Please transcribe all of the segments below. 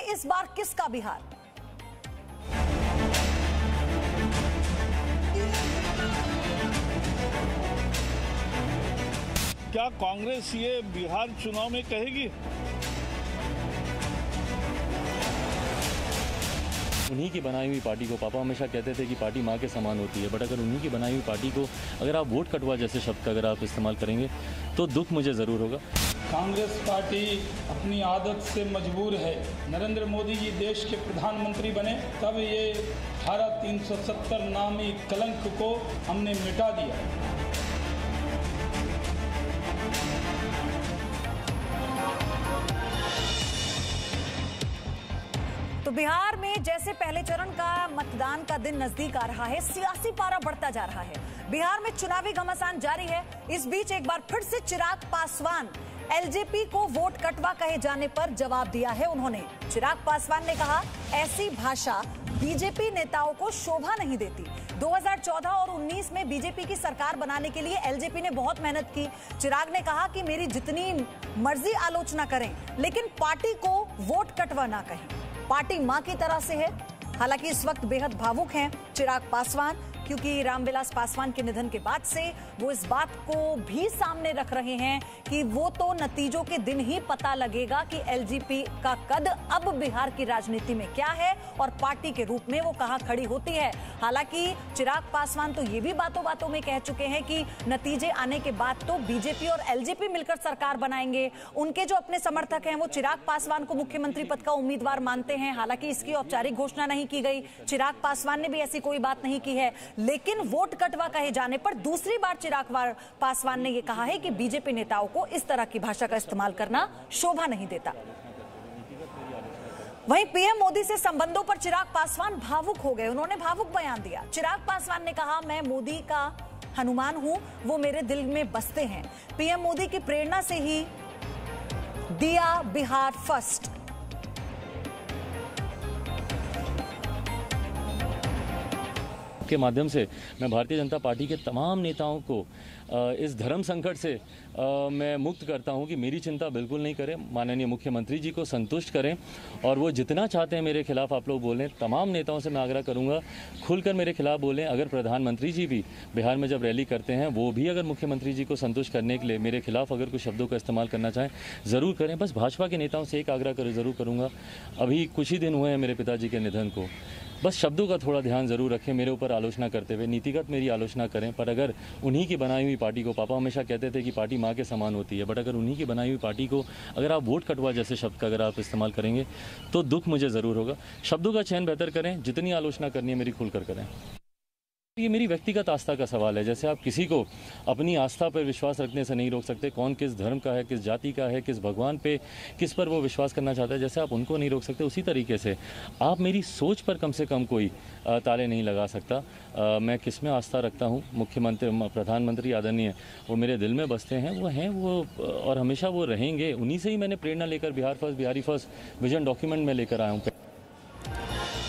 इस बार किसका बिहार? क्या कांग्रेस ये बिहार चुनाव में कहेगी? उन्हीं की बनाई हुई पार्टी को, पापा हमेशा कहते थे कि पार्टी माँ के समान होती है, बट अगर उन्हीं की बनाई हुई पार्टी को अगर आप वोट कटवा जैसे शब्द का अगर आप इस्तेमाल करेंगे तो दुख मुझे ज़रूर होगा। कांग्रेस पार्टी अपनी आदत से मजबूर है। नरेंद्र मोदी जी देश के प्रधानमंत्री बने तब ये धारा 370 नामी कलंक को हमने मिटा दिया। तो बिहार में जैसे पहले चरण का मतदान का दिन नजदीक आ रहा है, सियासी पारा बढ़ता जा रहा है। बिहार में चुनावी घमासान जारी है। इस बीच एक बार फिर से चिराग पासवान एलजेपी को वोट कटवा कहे जाने पर जवाब दिया है उन्होंने। चिराग पासवान ने कहा, ऐसी भाषा बीजेपी नेताओं को शोभा नहीं देती। 2014 और 19 में बीजेपी की सरकार बनाने के लिए एलजेपी ने बहुत मेहनत की। चिराग ने कहा कि मेरी जितनी मर्जी आलोचना करें, लेकिन पार्टी को वोट कटवा ना कहें। पार्टी मां की तरह से है। हालांकि इस वक्त बेहद भावुक हैं चिराग पासवान, क्योंकि रामविलास पासवान के निधन के बाद से वो इस बात को भी सामने रख रहे हैं कि वो तो नतीजों के दिन ही पता लगेगा कि एलजेपी का कद अब बिहार की राजनीति में क्या है और पार्टी के रूप में वो कहां खड़ी होती है। हालांकि चिराग पासवान तो ये भी बातों बातों में कह चुके हैं कि नतीजे आने के बाद तो बीजेपी और एलजेपी मिलकर सरकार बनाएंगे। उनके जो अपने समर्थक हैं वो चिराग पासवान को मुख्यमंत्री पद का उम्मीदवार मानते हैं। हालांकि इसकी औपचारिक घोषणा नहीं की गई, चिराग पासवान ने भी ऐसी कोई बात नहीं की है। लेकिन वोट कटवा कहे जाने पर दूसरी बार चिराग पासवान ने यह कहा है कि बीजेपी नेताओं को इस तरह की भाषा का इस्तेमाल करना शोभा नहीं देता। वहीं पीएम मोदी से संबंधों पर चिराग पासवान भावुक हो गए। उन्होंने भावुक बयान दिया। चिराग पासवान ने कहा, मैं मोदी का हनुमान हूं, वो मेरे दिल में बसते हैं। पीएम मोदी की प्रेरणा से ही दिया बिहार फर्स्ट। के माध्यम से मैं भारतीय जनता पार्टी के तमाम नेताओं को इस धर्म संकट से मैं मुक्त करता हूं कि मेरी चिंता बिल्कुल नहीं करें, माननीय मुख्यमंत्री जी को संतुष्ट करें और वो जितना चाहते हैं मेरे खिलाफ आप लोग बोलें। तमाम नेताओं से मैं आग्रह करूंगा खुलकर मेरे खिलाफ बोलें। अगर प्रधानमंत्री जी भी बिहार में जब रैली करते हैं वो भी अगर मुख्यमंत्री जी को संतुष्ट करने के लिए मेरे खिलाफ अगर कुछ शब्दों का इस्तेमाल करना चाहें ज़रूर करें। बस भाजपा के नेताओं से एक आग्रह ज़रूर करूँगा, अभी कुछ ही दिन हुए हैं मेरे पिताजी के निधन को, बस शब्दों का थोड़ा ध्यान जरूर रखें। मेरे ऊपर आलोचना करते हुए नीतिगत मेरी आलोचना करें, पर अगर उन्हीं की बनाई हुई पार्टी को, पापा हमेशा कहते थे कि पार्टी माँ के समान होती है, बट अगर उन्हीं की बनाई हुई पार्टी को अगर आप वोट कटवा जैसे शब्द का अगर आप इस्तेमाल करेंगे तो दुख मुझे ज़रूर होगा। शब्दों का चयन बेहतर करें, जितनी आलोचना करनी है मेरी खुलकर करें। ये मेरी व्यक्तिगत आस्था का सवाल है। जैसे आप किसी को अपनी आस्था पर विश्वास रखने से नहीं रोक सकते, कौन किस धर्म का है, किस जाति का है, किस भगवान पे किस पर वो विश्वास करना चाहता है, जैसे आप उनको नहीं रोक सकते, उसी तरीके से आप मेरी सोच पर कम से कम कोई ताले नहीं लगा सकता। मैं किस में आस्था रखता हूँ, मुख्यमंत्री प्रधानमंत्री आदरणीय वो मेरे दिल में बसते हैं, वो हैं वो और हमेशा वो रहेंगे। उन्हीं से ही मैंने प्रेरणा लेकर Bihar first, Bihari first vision document में लेकर आया हूँ।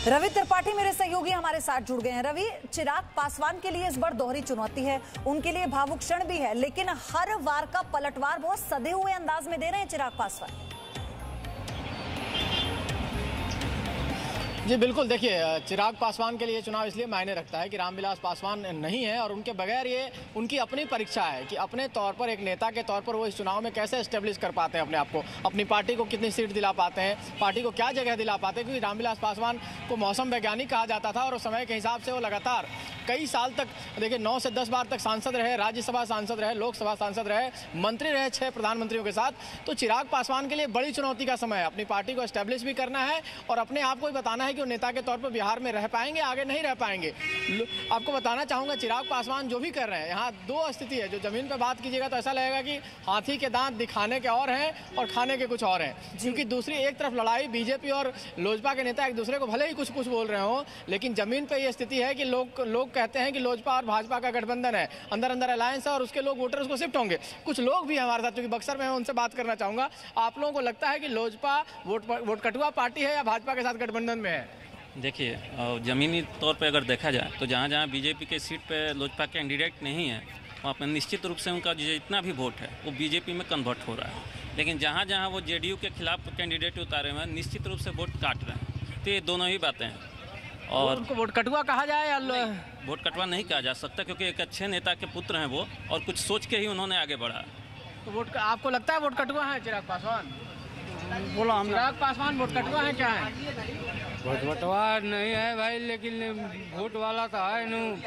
रवि त्रिपाठी मेरे सहयोगी हमारे साथ जुड़ गए हैं। रवि, चिराग पासवान के लिए इस बार दोहरी चुनौती है, उनके लिए भावुक क्षण भी है, लेकिन हर वार का पलटवार बहुत सधे हुए अंदाज में दे रहे हैं चिराग पासवान। जी बिल्कुल, देखिए चिराग पासवान के लिए चुनाव इसलिए मायने रखता है कि रामविलास पासवान नहीं है और उनके बगैर ये उनकी अपनी परीक्षा है कि अपने तौर पर एक नेता के तौर पर वो इस चुनाव में कैसे एस्टेब्लिश कर पाते हैं अपने आप को, अपनी पार्टी को कितनी सीट दिला पाते हैं, पार्टी को क्या जगह दिला पाते हैं। क्योंकि रामविलास पासवान को मौसम वैज्ञानिक कहा जाता था और उस समय के हिसाब से वो लगातार कई साल तक, देखिए 9 से 10 बार तक सांसद रहे, राज्यसभा सांसद रहे, लोकसभा सांसद रहे, मंत्री रहे 6 प्रधानमंत्रियों के साथ। तो चिराग पासवान के लिए बड़ी चुनौती का समय है, अपनी पार्टी को एस्टेब्लिश भी करना है और अपने आप को भी बताना है कि वो नेता के तौर पर बिहार में रह पाएंगे, आगे नहीं रह पाएंगे। आपको बताना चाहूंगा चिराग पासवान जो भी कर रहे हैं, यहाँ दो स्थिति है। जो जमीन पर बात कीजिएगा तो ऐसा लगेगा कि हाथी के दांत दिखाने के और हैं और खाने के कुछ और हैं, क्योंकि दूसरी एक तरफ लड़ाई बीजेपी और लोजपा के नेता एक दूसरे को भले ही कुछ कुछ बोल रहे हो, लेकिन जमीन पर यह स्थिति है कि लोग कहते हैं कि लोजपा और भाजपा का गठबंधन है, अंदर अंदर अलायंस है और उसके लोग वोटर उसको शिफ्ट होंगे। कुछ लोग भी हमारे साथ, क्योंकि बक्सर में मैं उनसे बात करना चाहूंगा, आप लोगों को लगता है कि लोजपा वोट कटुआ पार्टी है या भाजपा के साथ गठबंधन में है? देखिए, ज़मीनी तौर पे अगर देखा जाए तो जहाँ जहाँ बीजेपी के सीट पे लोजपा कैंडिडेट नहीं है वहाँ पर निश्चित रूप से उनका जितना भी वोट है वो बीजेपी में कन्वर्ट हो रहा है। लेकिन जहाँ जहाँ वो जेडीयू के खिलाफ कैंडिडेट उतारे हुए हैं निश्चित रूप से वोट काट रहे हैं। तो ये दोनों ही बातें हैं। और उनको वोट कटुआ कहा जाए या वोट कटवा नहीं कहा जा सकता, क्योंकि एक अच्छे नेता के पुत्र हैं वो, और कुछ सोच के ही उन्होंने आगे बढ़ा। तो वोट आपको लगता है वोट कटुआ है चिराग पासवान? बोला हम चिराग पासवान वोट कटुआ है क्या है? वोट बटवा नहीं है भाई, लेकिन वोट वाला तो है न।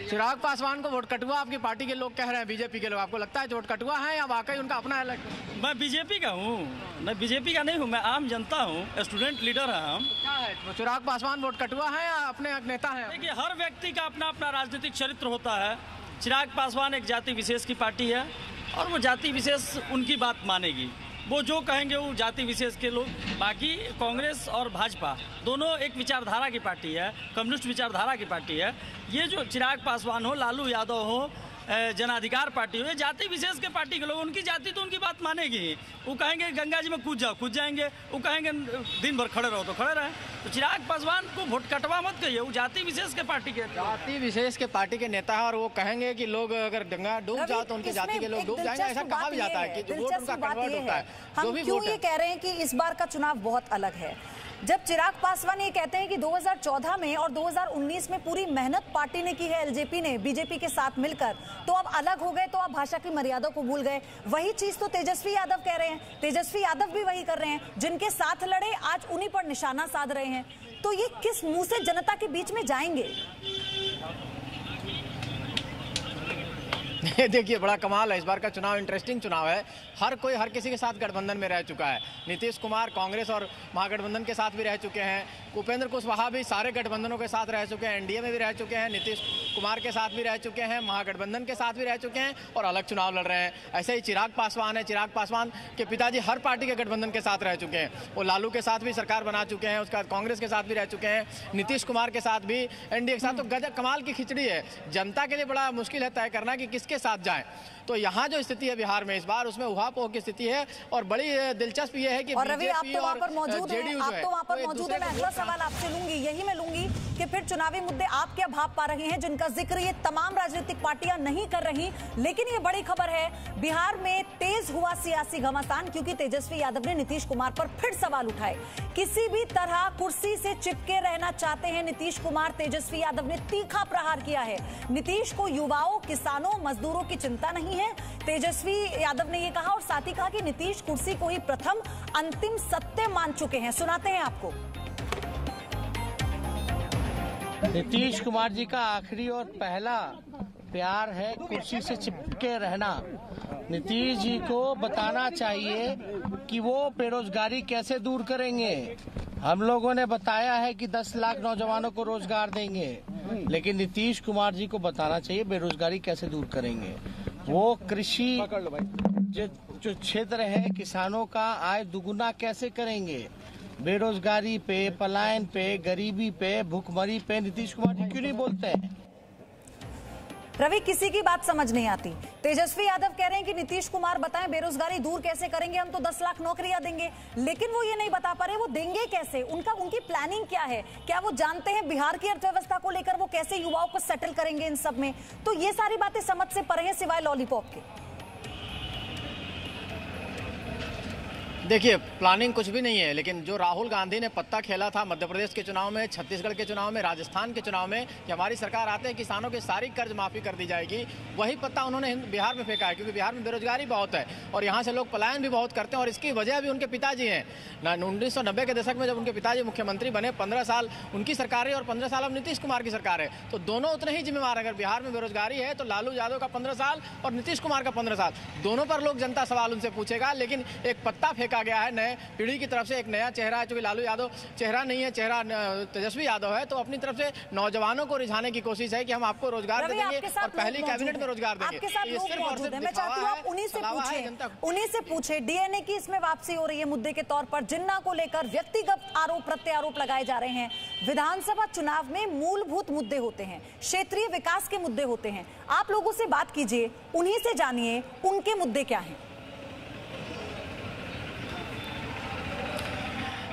चिराग पासवान को वोट कटुआ आपकी पार्टी के लोग कह रहे हैं, बीजेपी के लोग। आपको लगता है वोट कटुआ है या वाकई उनका अपना अलग? मैं बीजेपी का हूँ, मैं बीजेपी का नहीं हूँ, मैं आम जनता हूँ, स्टूडेंट लीडर है हम। क्या है वो चिराग पासवान वोट कटुआ है या अपने एक नेता है? देखिए, हर व्यक्ति का अपना अपना राजनीतिक चरित्र होता है। चिराग पासवान एक जाति विशेष की पार्टी है और वो जाति विशेष उनकी बात मानेगी, वो जो कहेंगे वो जाति विशेष के लोग। बाकी कांग्रेस और भाजपा दोनों एक विचारधारा की पार्टी है, कम्युनिस्ट विचारधारा की पार्टी है। ये जो चिराग पासवान हो, लालू यादव हो, जन अधिकार पार्टी हो, ये जाति विशेष के पार्टी के लोग, उनकी जाति तो उनकी बात मानेगी ही। वो कहेंगे गंगा जी में कूद जाओ, कूद जाएंगे। वो कहेंगे दिन भर खड़े रहो तो खड़े रहें। तो चिराग पासवान को वोट कटवा मत कहिए, वो जाति विशेष के पार्टी के विशेष के पार्टी के नेता है और वो कहेंगे कि लोग अगर गंगा डूब जाओ तो उनकी जाति के लोग डूब जाएंगे। ऐसा कहा भी जाता है कि वोट उनका कन्वर्ट होता है। हम क्यों ये कह रहे हैं कि इस बार का चुनाव बहुत अलग है? जब चिराग पासवान ये कहते हैं कि 2014 में और 2019 में पूरी मेहनत पार्टी ने की है, एलजेपी ने बीजेपी के साथ मिलकर, तो अब अलग हो गए, तो आप भाषा की मर्यादा को भूल गए। वही चीज तो तेजस्वी यादव कह रहे हैं, तेजस्वी यादव भी वही कर रहे हैं। जिनके साथ लड़े आज उन्हीं पर निशाना साध रहे हैं। तो ये किस मुंह से जनता के बीच में जाएंगे? देखिए, बड़ा कमाल है। इस बार का चुनाव इंटरेस्टिंग चुनाव है। हर कोई हर किसी के साथ गठबंधन में रह चुका है। नीतीश कुमार कांग्रेस और महागठबंधन के साथ भी रह चुके हैं। उपेंद्र कुशवाहा भी सारे गठबंधनों के साथ रह चुके हैं, एनडीए में भी रह चुके हैं, नीतीश कुमार के साथ भी रह चुके हैं, महागठबंधन के साथ भी रह चुके हैं और अलग चुनाव लड़ रहे हैं। ऐसे ही चिराग पासवान है। चिराग पासवान के पिताजी हर पार्टी के गठबंधन के साथ रह चुके हैं। वो लालू के साथ भी सरकार बना चुके हैं, उसके बाद कांग्रेस के साथ भी रह चुके हैं, नीतीश कुमार के साथ भी, एनडीए के साथ। तो गजब कमाल की खिचड़ी है। जनता के लिए बड़ा मुश्किल है तय करना कि किसके साथ जाएं। तो यहाँ जो स्थिति है बिहार में इस बार, उसमें उहापोह की स्थिति है। और बड़ी दिलचस्प ये है कि और रवि, आप तो वहाँ पर मौजूद हैं, आप तो वहाँ पर मौजूद हैं। मैं अगला सवाल आपसे लूंगी, यही मैं लूंगी कि फिर चुनावी मुद्दे आप क्या भाप पा रहे हैं जिनका जिक्र ये तमाम राजनीतिक पार्टियां नहीं कर रही। लेकिन ये बड़ी खबर है, बिहार में तेज हुआ सियासी घमासान, क्योंकि तेजस्वी यादव ने नीतीश कुमार पर फिर सवाल उठाए। किसी भी तरह कुर्सी से चिपके रहना चाहते हैं नीतीश कुमार। तेजस्वी यादव ने तीखा प्रहार किया है। नीतीश को युवाओं, किसानों, मजदूरों की चिंता नहीं है, तेजस्वी यादव ने ये कहा। और साथ ही कहा कि नीतीश कुर्सी को ही प्रथम अंतिम सत्य मान चुके हैं। सुनाते हैं आपको। नीतीश कुमार जी का आखिरी और पहला प्यार है कुर्सी से चिपके रहना। नीतीश जी को बताना चाहिए कि वो बेरोजगारी कैसे दूर करेंगे। हम लोगों ने बताया है कि 10 लाख नौजवानों को रोजगार देंगे, लेकिन नीतीश कुमार जी को बताना चाहिए बेरोजगारी कैसे दूर करेंगे। वो कृषि जो क्षेत्र है, किसानों का आय दुगुना कैसे करेंगे। बेरोजगारी पे, पलायन पे, गरीबी पे, भूखमरी पे नीतीश कुमार जी क्यों नहीं बोलते हैं? रवि, किसी की बात समझ नहीं आती। तेजस्वी यादव कह रहे हैं कि नीतीश कुमार बताएं बेरोजगारी दूर कैसे करेंगे, हम तो 10 लाख नौकरियां देंगे। लेकिन वो ये नहीं बता पा रहे वो देंगे कैसे, उनकी प्लानिंग क्या है। क्या वो जानते हैं बिहार की अर्थव्यवस्था को लेकर वो कैसे युवाओं को सेटल करेंगे इन सब में? तो ये सारी बातें समझ से परे हैं सिवाय लॉलीपॉप के। देखिए, प्लानिंग कुछ भी नहीं है, लेकिन जो राहुल गांधी ने पत्ता खेला था मध्य प्रदेश के चुनाव में, छत्तीसगढ़ के चुनाव में, राजस्थान के चुनाव में कि हमारी सरकार आते हैं किसानों की सारी कर्ज माफी कर दी जाएगी, वही पत्ता उन्होंने बिहार में फेंका है। क्योंकि बिहार में बेरोजगारी बहुत है और यहाँ से लोग पलायन भी बहुत करते हैं। और इसकी वजह भी उनके पिताजी हैं। 1990 के दशक में जब उनके पिताजी मुख्यमंत्री बने, 15 साल उनकी सरकार है और 15 साल अब नीतीश कुमार की सरकार है, तो दोनों उतने ही जिम्मेवार। अगर बिहार में बेरोजगारी है तो लालू यादव का 15 साल और नीतीश कुमार का 15 साल, दोनों पर लोग जनता सवाल उनसे पूछेगा। लेकिन एक पत्ता फेंका गया है नए पीढ़ी की तरफ से, एक नया चेहरा है। चूंकि लालू यादव चेहरा नहीं है, चेहरा तेजस्वी यादव है, तो अपनी तरफ से नौजवानों को रिझाने की कोशिश है कि हम आपको रोजगार देंगे और पहली कैबिनेट में रोजगार देंगे। आपके साथ लोग मौजूद हैं, मैं चाहती हूं आप उन्हीं से पूछे। डीएनए की इसमें वापसी हो रही है मुद्दे के तौर पर, जिन्ना को लेकर व्यक्तिगत आरोप प्रत्यारोप लगाए जा रहे हैं। विधानसभा चुनाव में मूलभूत मुद्दे होते हैं, क्षेत्रीय विकास के मुद्दे होते हैं। आप लोगों से बात कीजिए, उन्हीं से जानिए उनके मुद्दे क्या हैं।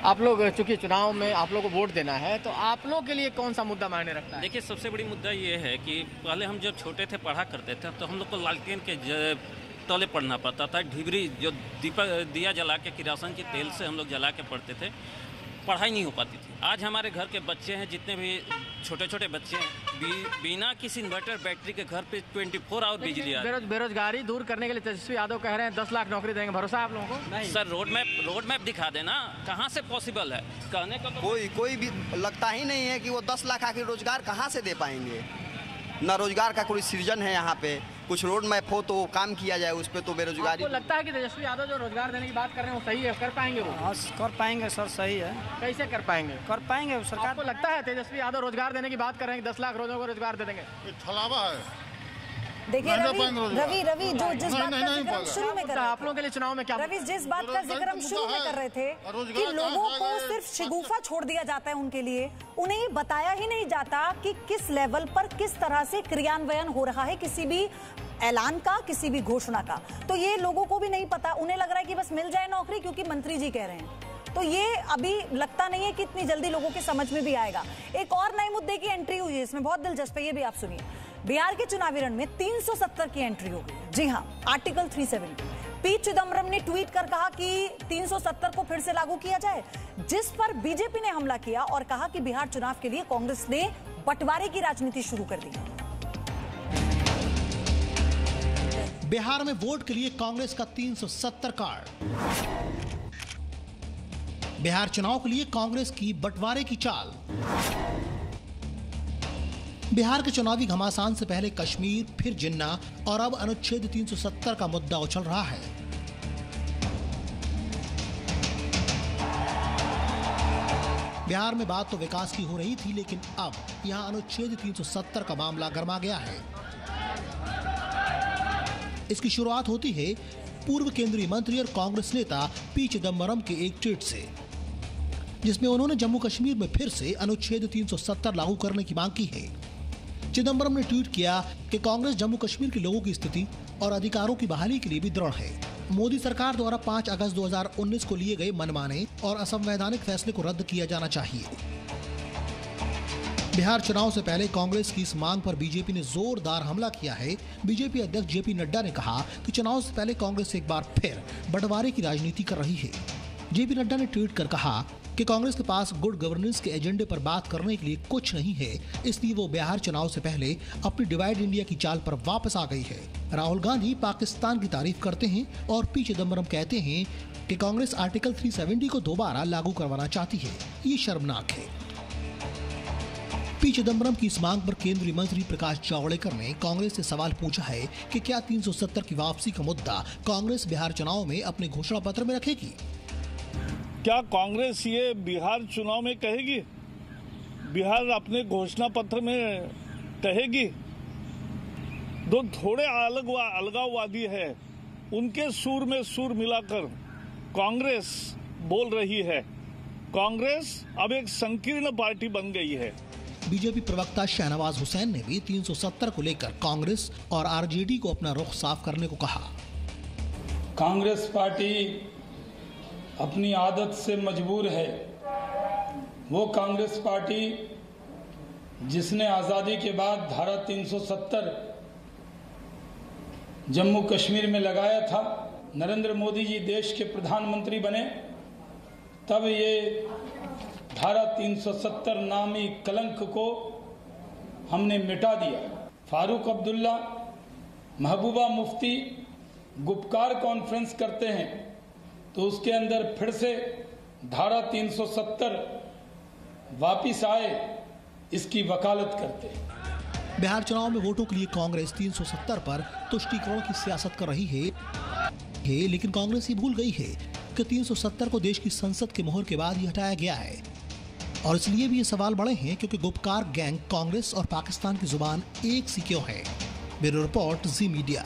आप लोग चूंकि चुनाव में आप लोग को वोट देना है, तो आप लोग के लिए कौन सा मुद्दा मायने रखता है? देखिए, सबसे बड़ी मुद्दा ये है कि पहले हम जब छोटे थे, पढ़ा करते थे, तो हम लोग को लालटेन के तले पढ़ना पड़ता था। ढिबरी जो दिया जला के किरासन के तेल से हम लोग जला के पढ़ते थे, पढ़ाई नहीं हो पाती थी। आज हमारे घर के बच्चे हैं, जितने भी छोटे छोटे बच्चे हैं, बिना किसी इन्वर्टर बैटरी के घर पे 24 आवर बिजली आ रही है। बेरोजगारी दूर करने के लिए तेजस्वी यादव कह रहे हैं 10 लाख नौकरी देंगे, भरोसा आप लोगों को? नहीं सर, रोड मैप दिखा देना, कहाँ से पॉसिबल है कहने का तो कोई भी लगता ही नहीं है कि वो 10 लाख आखिर रोजगार कहाँ से दे पाएंगे। न रोजगार का कोई सृजन है यहाँ पे। कुछ रोड मैप हो तो काम किया जाए उस पर, तो बेरोजगारी। आपको लगता है कि तेजस्वी यादव जो रोजगार देने की बात कर रहे हैं वो सही है, कर पाएंगे वो? हाँ कर पाएंगे सर, सही है। कैसे कर पाएंगे? कर पाएंगे सरकार। आपको लगता है तेजस्वी यादव रोजगार देने की बात कर रहे हैं, 10 लाख लोगों को रोजगार दे देंगे? छलावा है। देखिए रवि जो जिस बात का जिक्र शुरू में कर रहे थे, आप लोगों के लिए चुनाव में क्या, रवि जिस बात का जिक्र हम शुरू में कर रहे थे कि लोगों को सिर्फ शिगुफा छोड़ दिया जाता है उनके लिए, उन्हें बताया ही नहीं जाता कि किस लेवल पर किस तरह से क्रियान्वयन हो रहा है किसी भी ऐलान का, किसी भी घोषणा का। तो ये लोगों को भी नहीं पता, उन्हें लग रहा है कि बस मिल जाए नौकरी क्योंकि मंत्री जी कह रहे हैं। तो ये अभी लगता नहीं है कि इतनी जल्दी लोगों के समझ में भी आएगा। एक और नए मुद्दे की एंट्री हुई है, इसमें बहुत दिलचस्प है, ये भी आप सुनिए। बिहार के चुनावी रण में 370 की एंट्री हो गई। जी हां, आर्टिकल 370। पी चिदम्बरम ने ट्वीट कर कहा कि 370 को फिर से लागू किया जाए, जिस पर बीजेपी ने हमला किया और कहा कि बिहार चुनाव के लिए कांग्रेस ने बंटवारे की राजनीति शुरू कर दी। बिहार में वोट के लिए कांग्रेस का 370 कार्ड। बिहार चुनाव के लिए कांग्रेस की बंटवारे की चाल। बिहार के चुनावी घमासान से पहले कश्मीर, फिर जिन्ना और अब अनुच्छेद 370 का मुद्दा उछल रहा है। बिहार में बात तो विकास की हो रही थी, लेकिन अब यहां अनुच्छेद 370 का मामला गरमा गया है। इसकी शुरुआत होती है पूर्व केंद्रीय मंत्री और कांग्रेस नेता पी चिदम्बरम के एक ट्वीट से, जिसमें उन्होंने जम्मू कश्मीर में फिर से अनुच्छेद 370 लागू करने की मांग की है। चिदम्बरम ने ट्वीट किया कि कांग्रेस जम्मू कश्मीर के लोगों की स्थिति और अधिकारों की बहाली के लिए भी दृढ़ है। मोदी सरकार द्वारा 5 अगस्त 2019 को लिए गए मनमाने और असंवैधानिक फैसले को रद्द किया जाना चाहिए। बिहार चुनाव से पहले कांग्रेस की इस मांग पर बीजेपी ने जोरदार हमला किया है। बीजेपी अध्यक्ष जेपी नड्डा ने कहा कि चुनाव से पहले कांग्रेस एक बार फिर बंटवारे की राजनीति कर रही है। जेपी नड्डा ने ट्वीट कर कहा कि कांग्रेस के पास गुड गवर्नेंस के एजेंडे पर बात करने के लिए कुछ नहीं है, इसलिए वो बिहार चुनाव से पहले अपनी डिवाइड इंडिया की चाल पर वापस आ गई है। राहुल गांधी पाकिस्तान की तारीफ करते हैं और पी चिदम्बरम कहते हैं कि कांग्रेस आर्टिकल 370 को दोबारा लागू करवाना चाहती है। ये शर्मनाक है। पी चिदम्बरम की इस मांग पर केंद्रीय मंत्री प्रकाश जावड़ेकर ने कांग्रेस से सवाल पूछा है कि क्या 370 की वापसी का मुद्दा कांग्रेस बिहार चुनाव में अपने घोषणा पत्र में रखेगी? क्या कांग्रेस ये बिहार चुनाव में कहेगी? बिहार अपने घोषणा पत्र में कहेगी? जो थोड़े अलगाववादी है, उनके सुर में सुर मिलाकर कांग्रेस बोल रही है। कांग्रेस अब एक संकीर्ण पार्टी बन गई है। बीजेपी प्रवक्ता शहनवाज हुसैन ने भी 370 को लेकर कांग्रेस और आरजेडी को अपना रुख साफ करने को कहा। कांग्रेस पार्टी अपनी आदत से मजबूर है। वो कांग्रेस पार्टी जिसने आज़ादी के बाद धारा 370 जम्मू कश्मीर में लगाया था, नरेंद्र मोदी जी देश के प्रधानमंत्री बने तब ये धारा 370 नामी कलंक को हमने मिटा दिया। फारूक अब्दुल्ला, महबूबा मुफ्ती गुपकार कॉन्फ्रेंस करते हैं तो उसके अंदर फिर से धारा 370 वापिस आए, इसकी वकालत करते हैं। बिहार चुनाव में वोटों के लिए कांग्रेस 370 पर तुष्टीकरण की सियासत कर रही है, लेकिन कांग्रेस ये भूल गई है कि 370 को देश की संसद के मोहर के बाद ही हटाया गया है। और इसलिए भी ये सवाल बड़े हैं क्योंकि गुपकार गैंग कांग्रेस और पाकिस्तान की जुबान एक सी क्यों है। ब्यूरो रिपोर्ट, जी मीडिया।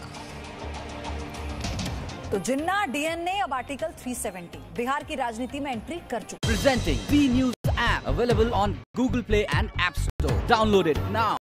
तो जिन्ना डीएनए अब आर्टिकल 370 बिहार की राजनीति में एंट्री कर चुका। Presenting V News app available on Google Play and App Store. Download it now.